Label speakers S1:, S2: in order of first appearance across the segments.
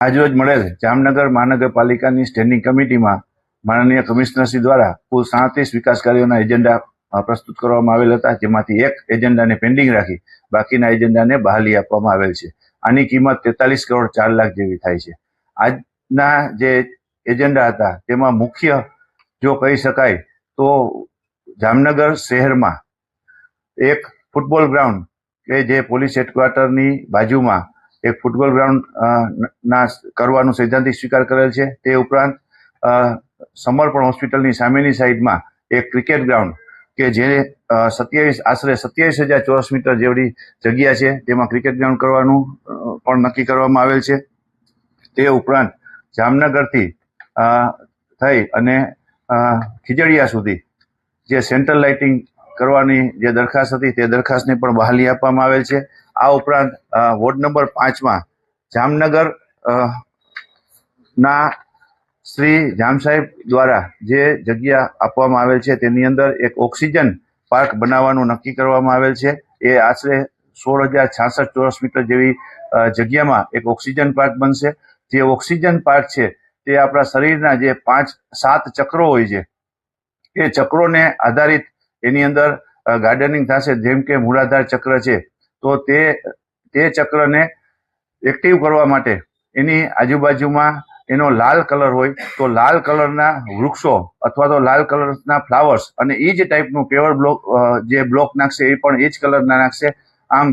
S1: આજરોજ મળેલ જામનગર મહાનગરપાલિકાની સ્ટેન્ડિંગ કમિટીમાં માનનીય કમિશનરશ્રી દ્વારા કુલ 37 વિકાસ કાર્યોના એજન્ડા પ્રસ્તુત કરવામાં આવેલ હતા, જેમાંથી એક એજન્ડાને પેન્ડિંગ રાખી બાકીના એજન્ડાને બહાલી આપવામાં આવેલ છે. આની કિંમત 43 કરોડ 4 લાખ જેવી થાય છે. આજના જે એજન્ડા હતા તેમાં મુખ્ય જો કહી શકાય તો જામનગર શહેરમાં એક ફૂટબોલ ગ્રાઉન્ડ કે જે પોલીસ હેડક્વાર્ટરની બાજુમાં એક ફૂટબોલ ગ્રાઉન્ડ ના કરવાનો સૈદ્ધાંતિક સ્વીકાર કરેલ છે. તે ઉપરાંત સમર્પણ હોસ્પિટલની સામેની સાઈડમાં એક ક્રિકેટ ગ્રાઉન્ડ કે જે આશરે 27,000 ચોરસ મીટર જેવડી જગ્યા છે તેમાં ક્રિકેટ ગ્રાઉન્ડ કરવાનું પણ નક્કી કરવામાં આવેલ છે. તે ઉપરાંત જામનગરથી થઈ અને ખીજડીયા સુધી જે સેન્ટ્રલ લાઇટિંગ કરવાની જે દરખાસ્ત હતી તે દરખાસ્તને પણ બહાલી આપવામાં આવેલ છે. આ ઉપરાંત વોર્ડ નંબર 5માં જામનગર ના શ્રી જામ સાહેબ દ્વારા જે જગ્યા આપવામાં આવેલ છે તેની અંદર એક ઓક્સિજન પાર્ક બનાવવાનું નક્કી કરવામાં આવેલ છે. એ આશરે 16,066 ચોરસ મીટર જેવી જગ્યામાં એક ઓક્સિજન પાર્ક બનશે. જે ઓક્સિજન પાર્ક છે તે આપણા શરીરના જે 5-7 ચક્રો હોય છે એ ચક્રોને આધારિત એની અંદર ગાર્ડનિંગ થશે. જેમ કે મૂળાધાર ચક્ર છે તો તે ચક્રને એક્ટિવ કરવા માટે એની આજુબાજુમાં એનો લાલ કલર હોય તો લાલ કલરના વૃક્ષો અથવા તો લાલ કલરના ફ્લાવર્સ અને એ જ ટાઈપનું પેવર બ્લોક જે બ્લોક નાખશે એ પણ એ જ કલરના નાખશે. આમ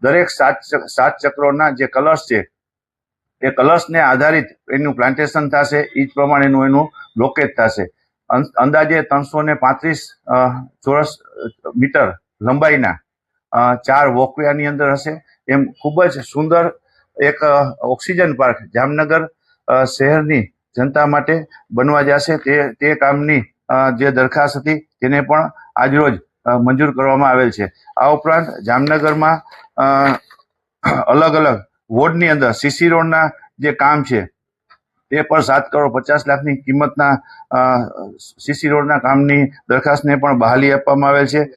S1: દરેક 7 ચક્રોના જે કલર્સ છે એ કલર્સને આધારિત એનું પ્લાન્ટેશન થશે. એ જ પ્રમાણેનું એનું બ્લોકેજ થશે. અંદાજે 335 ચોરસ મીટર લંબાઈના 4 વોકવેની અંદર હશે. એમ ખૂબ જ સુંદર એક ઓક્સિજન પાર્ક જામનગર શહેરની જનતા માટે બનવા જશે. તે કામની જે દરખાસ્ત હતી તેને પણ આજરોજ મંજૂર કરવામાં આવેલ છે. આ ઉપરાંત જામનગરમાં અલગ અલગ વોર્ડની અંદર સીસી રોડના જે કામ છે તે પણ 7 કરોડ 50 લાખની કિંમતના સીસી રોડના કામની દરખાસ્તને પણ બહાલી આપવામાં આવેલ છે.